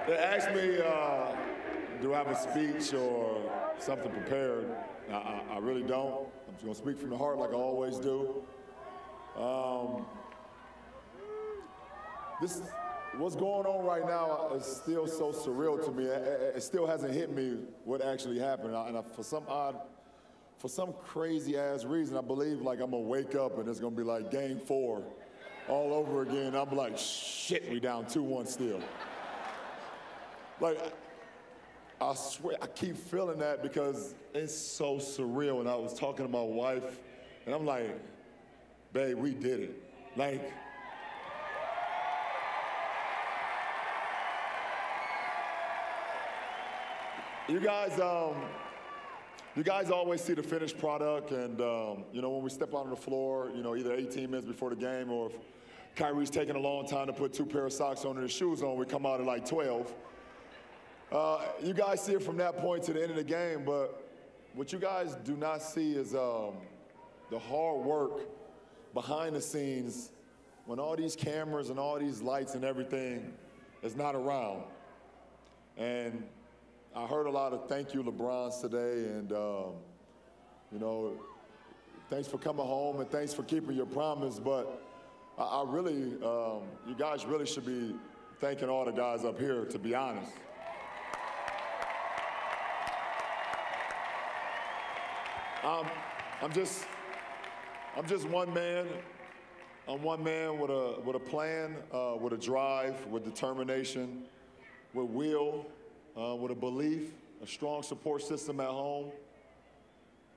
They asked me, do I have a speech or something prepared? I really don't. I'm just going to speak from the heart like I always do. What's going on right now is still so surreal to me. It still hasn't hit me what actually happened. And for some crazy ass reason, I believe like I'm gonna wake up and it's gonna be like game 4 all over again. I'm like, shit, we down 2-1 still. Like, I swear, I keep feeling that because it's so surreal. And I was talking to my wife and I'm like, babe, we did it. Like, you guys always see the finished product, and you know, when we step out on the floor, you know, either 18 minutes before the game, or if Kyrie's taking a long time to put 2 pair of socks on and his shoes on, we come out at like 12. You guys see it from that point to the end of the game, but what you guys do not see is the hard work behind the scenes when all these cameras and all these lights and everything is not around. And I heard a lot of thank you LeBrons today, and you know, thanks for coming home and thanks for keeping your promise, but I really, you guys really should be thanking all the guys up here, to be honest. I'm just one man. I'm one man with a plan, with a drive, with determination, with will, with a belief, a strong support system at home.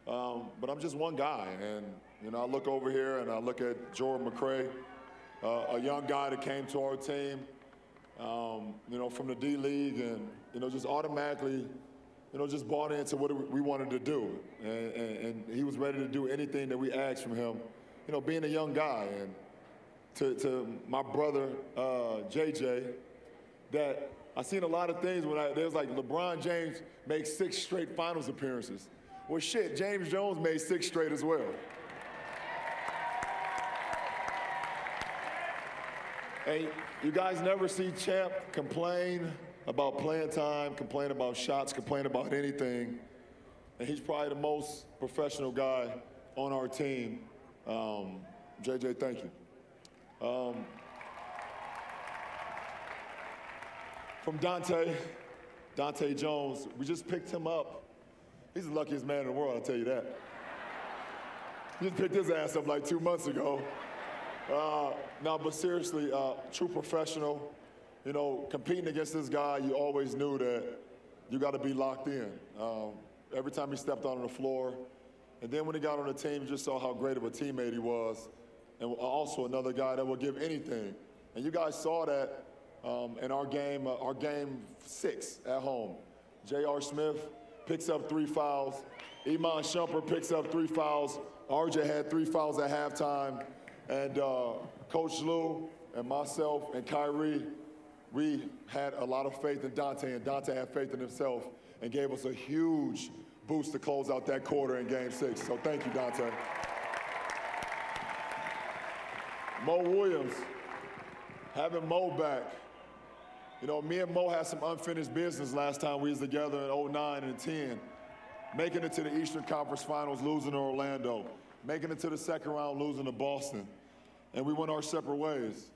But I'm just one guy, and you know, I look over here and I look at Jordan McRae, a young guy that came to our team, you know, from the D League, and you know, just automatically, you know, just bought into what we wanted to do, and he was ready to do anything that we asked from him. You know, being a young guy, and to my brother JJ, that I seen a lot of things when there was like LeBron James makes 6 straight finals appearances. Well, shit, James Jones made 6 straight as well. And you guys never see Champ complain about playing time, complain about shots, complain about anything. And he's probably the most professional guy on our team. JJ, thank you. From Dante Jones, we just picked him up. He's the luckiest man in the world, I'll tell you that. He just picked his ass up like 2 months ago. No, but seriously, true professional. You know, competing against this guy, you always knew that you got to be locked in. Every time he stepped on the floor. And then when he got on the team, you just saw how great of a teammate he was. And also another guy that will give anything. And you guys saw that in our game 6 at home. J.R. Smith picks up 3 fouls. Iman Shumpert picks up 3 fouls. RJ had 3 fouls at halftime. And Coach Lou and myself and Kyrie, we had a lot of faith in Dante, and Dante had faith in himself and gave us a huge boost to close out that quarter in game 6. So thank you, Dante. Mo Williams, having Mo back. You know, me and Mo had some unfinished business last time we was together in 09 and 10. Making it to the Eastern Conference Finals, losing to Orlando. Making it to the second round, losing to Boston. And we went our separate ways.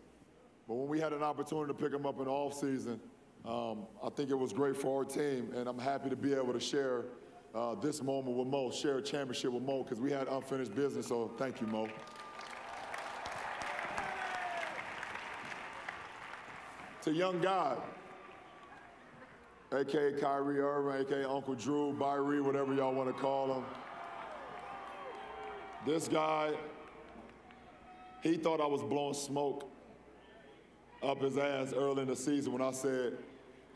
But when we had an opportunity to pick him up in the offseason, I think it was great for our team. And I'm happy to be able to share this moment with Mo, share a championship with Mo, because we had unfinished business, so thank you, Mo. To young God, a.k.a. Kyrie Irving, a.k.a. Uncle Drew, Byrie, whatever y'all want to call him. This guy, he thought I was blowing smoke up his ass early in the season when I said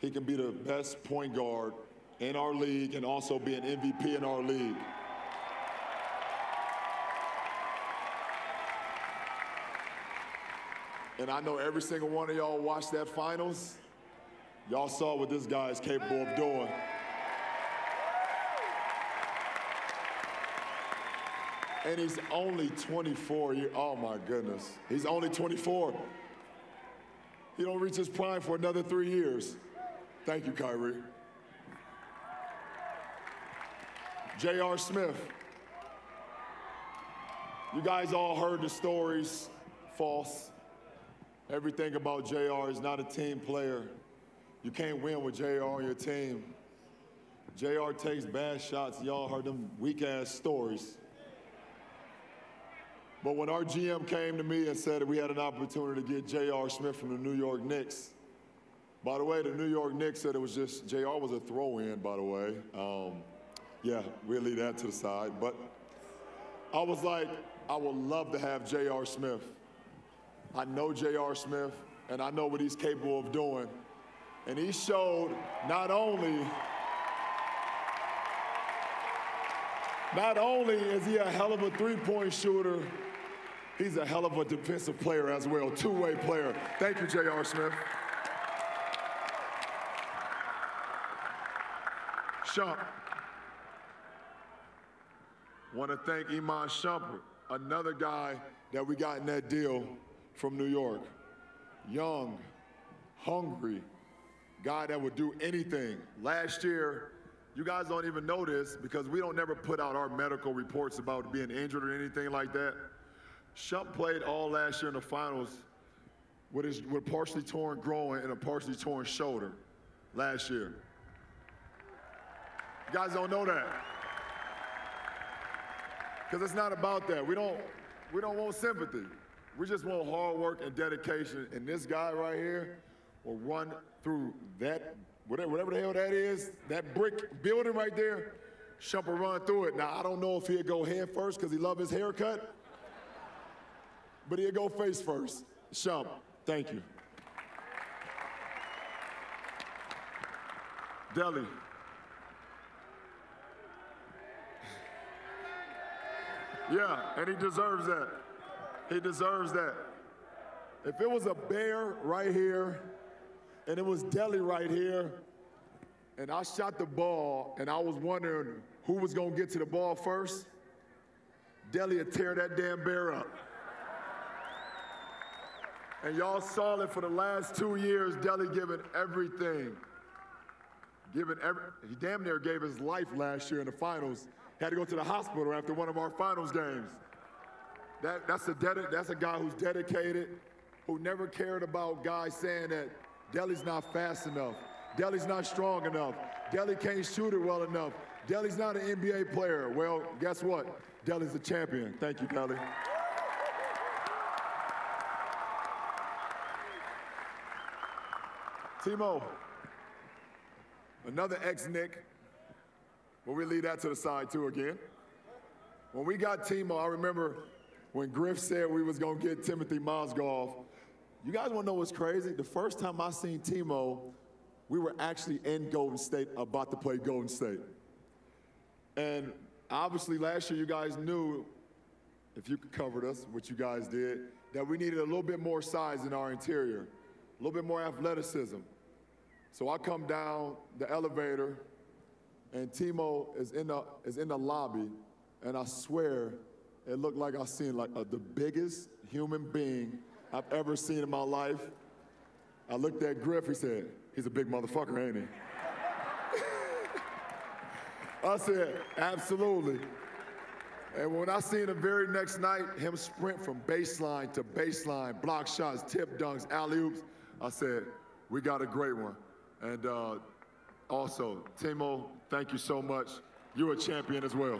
he can be the best point guard in our league and also be an MVP in our league. And I know every single one of y'all watched that finals. Y'all saw what this guy is capable of doing. And he's only 24 years, oh my goodness. He's only 24. He don't reach his prime for another 3 years. Thank you, Kyrie. J.R. Smith. You guys all heard the stories. False. Everything about J.R. is not a team player. You can't win with J.R. on your team. J.R. takes bad shots. Y'all heard them weak-ass stories. But when our GM came to me and said that we had an opportunity to get J.R. Smith from the New York Knicks, by the way, the New York Knicks said it was just, J.R. was a throw-in, by the way. Yeah, we'll leave that to the side. But I was like, I would love to have J.R. Smith. I know J.R. Smith, and I know what he's capable of doing. And he showed not only is he a hell of a three-point shooter, he's a hell of a defensive player as well, two-way player. Thank you, J.R. Smith. Shump. Want to thank Iman Shumpert, another guy that we got in that deal from New York. Young, hungry, guy that would do anything. Last year, you guys don't even know this because we don't never put out our medical reports about being injured or anything like that. Shump played all last year in the finals with partially torn groin and a partially torn shoulder last year. You guys don't know that. Because it's not about that. We don't want sympathy. We just want hard work and dedication. And this guy right here will run through that, whatever the hell that is, that brick building right there. Shump will run through it. Now, I don't know if he'll go head first because he loves his haircut, but he'll go face first. Shump, thank you. Deli. Yeah, and he deserves that. He deserves that. If it was a bear right here, and it was Deli right here, and I shot the ball, and I was wondering who was gonna get to the ball first, Deli would tear that damn bear up. And y'all saw it for the last 2 years, Deli giving everything. He damn near gave his life last year in the finals. Had to go to the hospital after one of our finals games. That's a guy who's dedicated, who never cared about guys saying that Deli's not fast enough, Deli's not strong enough, Deli can't shoot it well enough, Deli's not an NBA player. Well, guess what? Deli's a champion. Thank you, Deli. Timo, another ex-Knick. But we leave that to the side, too, again. When we got Timo, I remember when Griff said we was going to get Timothy Mozgov. You guys want to know what's crazy? The first time I seen Timo, we were actually in Golden State, about to play Golden State. And obviously, last year, you guys knew, if you covered us, which you guys did, that we needed a little bit more size in our interior, a little bit more athleticism. So I come down the elevator, and Timo is in the lobby, and I swear it looked like I seen the biggest human being I've ever seen in my life. I looked at Griff, he said, he's a big motherfucker, ain't he? I said, absolutely. And when I seen the very next night, him sprint from baseline to baseline, block shots, tip dunks, alley-oops, I said, we got a great one. And also, Timo, thank you so much. You're a champion as well.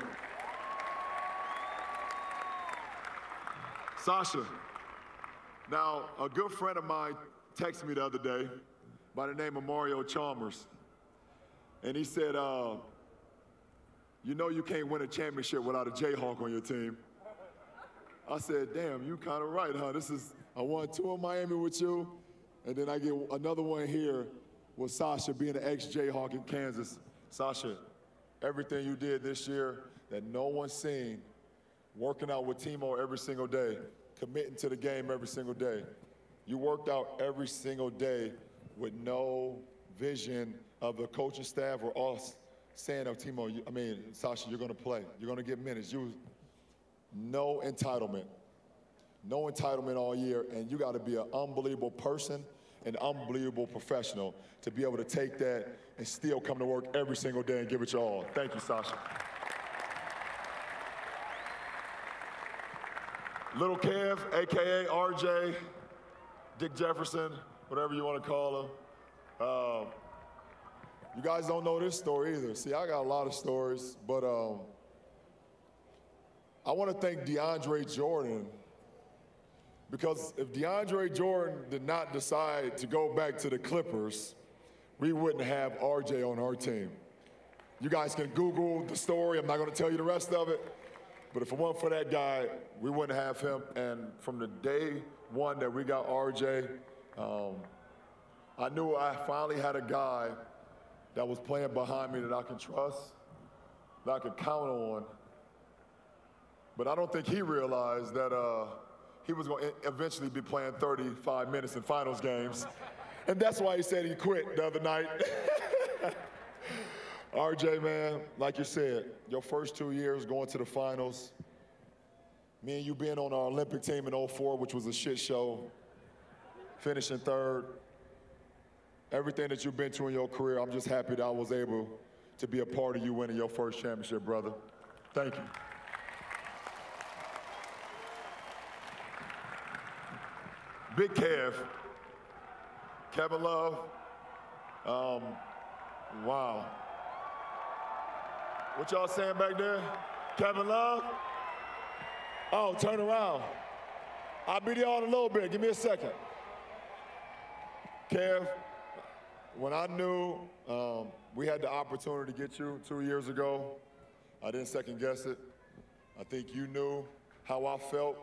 Sasha. Now, a good friend of mine texted me the other day by the name of Mario Chalmers. And he said, you know you can't win a championship without a Jayhawk on your team. I said, damn, you kind of right, huh? I won 2 in Miami with you, and then I get another one here with Sasha being an ex-Jayhawk in Kansas. Sasha, everything you did this year that no one's seen, working out with Timo every single day, committing to the game every single day. You worked out every single day with no vision of the coaching staff or us saying, oh, Timo, Sasha, you're gonna play. You're gonna get minutes. No entitlement all year, and you gotta be an unbelievable person an unbelievable professional to be able to take that and still come to work every single day and give it your all. Thank you, Sasha. Little Kev, AKA RJ, Dick Jefferson, whatever you want to call him. You guys don't know this story either. See, I got a lot of stories, but I want to thank DeAndre Jordan, because if DeAndre Jordan did not decide to go back to the Clippers, we wouldn't have RJ on our team. You guys can Google the story. I'm not going to tell you the rest of it. But if it weren't for that guy, we wouldn't have him. And from the day one that we got RJ, I knew I finally had a guy that was playing behind me that I can trust, that I could count on. But I don't think he realized that he was going to eventually be playing 35 minutes in finals games. And that's why he said he quit the other night. RJ, man, like you said, your first 2 years going to the finals, me and you being on our Olympic team in '04, which was a shit show, finishing third, everything that you've been through in your career, I'm just happy that I was able to be a part of you winning your first championship, brother. Thank you. Big Kev, Kevin Love, wow. What y'all saying back there? Kevin Love? Oh, turn around. I'll be there in a little bit. Give me a second. Kev, when I knew we had the opportunity to get you 2 years ago, I didn't second guess it. I think you knew how I felt.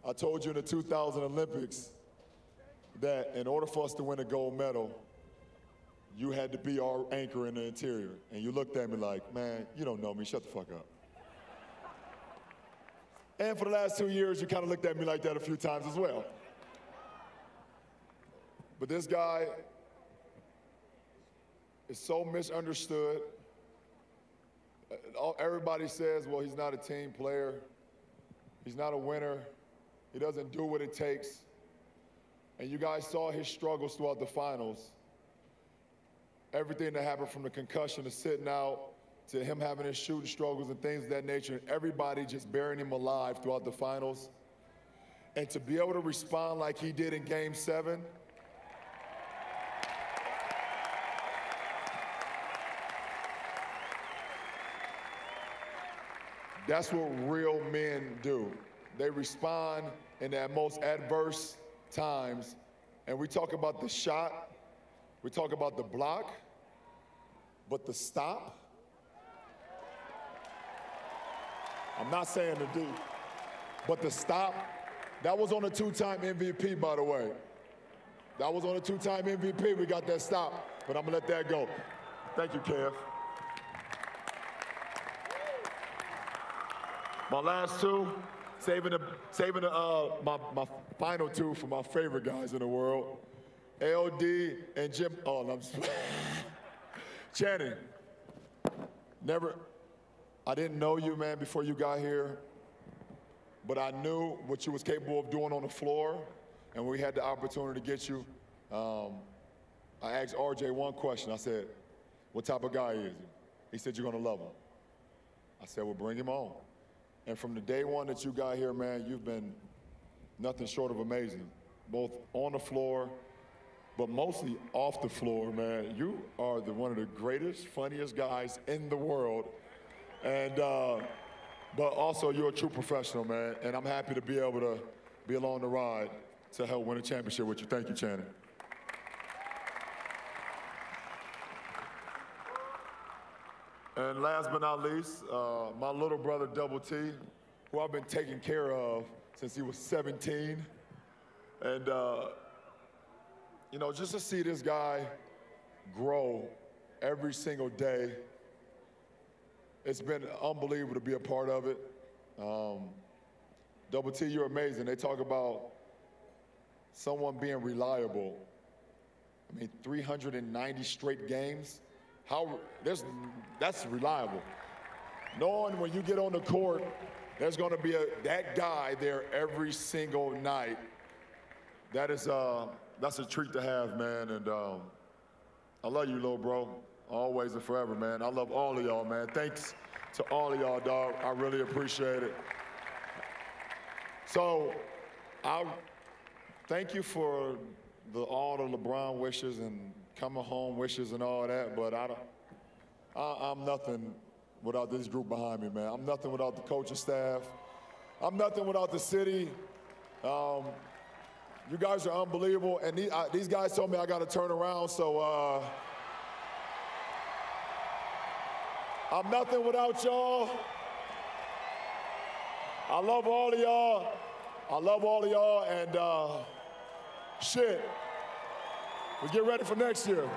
I told you in the 2000 Olympics that in order for us to win a gold medal, you had to be our anchor in the interior. And you looked at me like, man, you don't know me, shut the fuck up. And for the last 2 years, you kind of looked at me like that a few times as well. But this guy is so misunderstood. Everybody says, well, he's not a team player. He's not a winner. He doesn't do what it takes. And you guys saw his struggles throughout the finals. Everything that happened from the concussion to sitting out to him having his shooting struggles and things of that nature, and everybody just burying him alive throughout the finals. And to be able to respond like he did in Game 7, that's what real men do. They respond in that most adverse times. And we talk about the shot, we talk about the block, but the stop, I'm not saying to do, but the stop, that was on a two-time MVP, by the way. That was on a two-time MVP, we got that stop, but I'm gonna let that go. Thank you, Kev. My last two, saving my final two for my favorite guys in the world, LD and Jim. Oh, I'm just Channing. I didn't know you, man, before you got here, but I knew what you was capable of doing on the floor, and we had the opportunity to get you. I asked RJ one question. I said, what type of guy is he? He said, you're gonna love him. I said, well, bring him on. And from the day one that you got here, man, you've been nothing short of amazing, both on the floor, but mostly off the floor, man. You are one of the greatest, funniest guys in the world. And, but also you're a true professional, man. And I'm happy to be able to be along the ride to help win a championship with you. Thank you, Channing. And last but not least, my little brother, Double T, who I've been taking care of since he was 17. And, you know, just to see this guy grow every single day, it's been unbelievable to be a part of it. Double T, you're amazing. They talk about someone being reliable. I mean, 390 straight games. That's reliable. Knowing when you get on the court, there's going to be that guy there every single night. That is that's a treat to have, man. And I love you, little bro, always and forever, man. I love all of y'all, man. Thanks to all of y'all, dog. I really appreciate it. So, thank you for all the LeBron wishes and coming home wishes and all that, but I'm nothing without this group behind me, man. I'm nothing without the coaching staff. I'm nothing without the city. You guys are unbelievable, and these guys told me I got to turn around, so I'm nothing without y'all. I love all of y'all. I love all of y'all, and shit, let's get ready for next year.